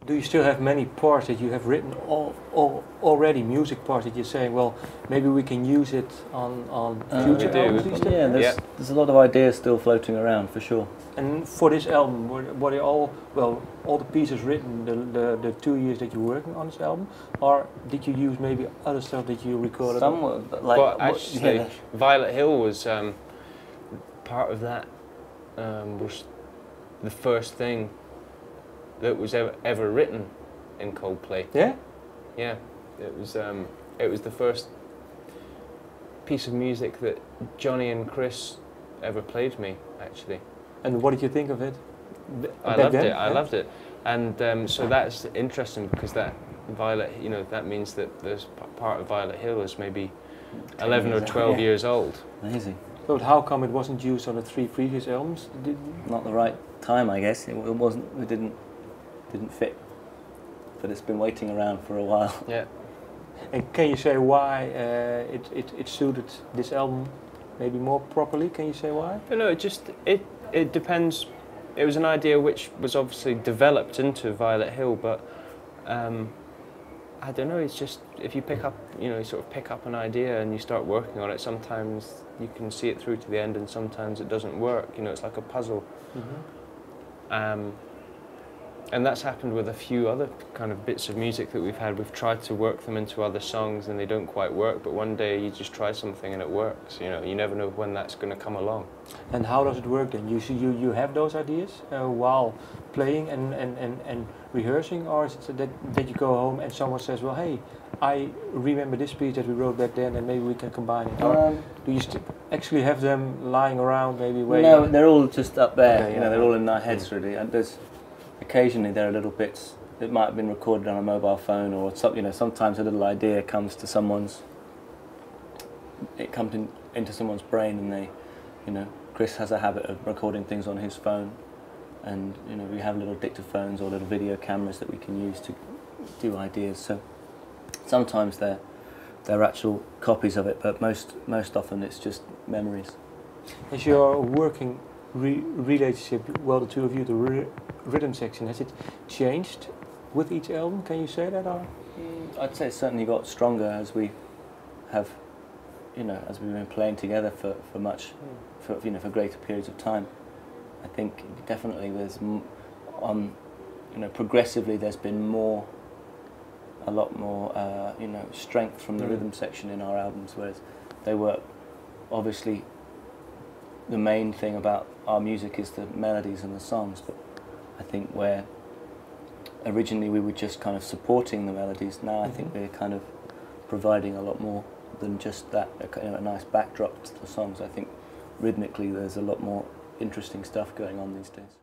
Do you still have many parts that you have written already, music parts that you're saying, well, maybe we can use it on future albums? Yeah, there's a lot of ideas still floating around, for sure. And for this album, were they all, well, all the pieces written the 2 years that you're working on this album, or did you use maybe other stuff that you recorded? Some were, but like... Well, actually, Violet Hill was part of that, was the first thing that was ever written in Coldplay. Yeah? Yeah, it was the first piece of music that Johnny and Chris ever played me, actually. And what did you think of it? I loved it. I loved it, and so that's interesting because that Violet, you know, that means that there's part of Violet Hill is maybe 11 or 12 years old. Amazing. But how come it wasn't used on the 3 previous albums? Not the right time, I guess. It wasn't. It didn't fit. But it's been waiting around for a while. Yeah. And can you say why it suited this album maybe more properly? Can you say why? No, it depends. It was an idea which was obviously developed into Violet Hill, but I don't know. It's just if you pick up, you know, you sort of pick up an idea and you start working on it. Sometimes you can see it through to the end, and sometimes it doesn't work. You know, it's like a puzzle. Mm-hmm. And that's happened with a few other kind of bits of music that we've had. We've tried to work them into other songs and they don't quite work, but one day you just try something and it works. You know, you never know when that's going to come along. And how does it work then? You have those ideas while playing and rehearsing, or is it that you go home and someone says, well, hey, I remember this piece that we wrote back then and maybe we can combine it? Or do you actually have them lying around maybe waiting? No, they're all just up there. Okay, you know, they're all in our heads really. And occasionally there are little bits that might have been recorded on a mobile phone, or you know, sometimes a little idea comes to someone's. It comes into someone's brain, and they, you know, Chris has a habit of recording things on his phone, and you know, we have little dictaphones or little video cameras that we can use to do ideas. So sometimes they're actual copies of it, but most often it's just memories. As you're working relationship, well, the two of you, the rhythm section, has it changed with each album? Can you say that? Or? I'd say it's certainly got stronger as we have, you know, as we've been playing together for greater periods of time. I think definitely there's, you know, progressively there's been a lot more, you know, strength from the rhythm section in our albums, whereas they were obviously. The main thing about our music is the melodies and the songs, but I think where originally we were just kind of supporting the melodies, now I think we're kind of providing a lot more than just that, you know, a nice backdrop to the songs. I think rhythmically there's a lot more interesting stuff going on these days.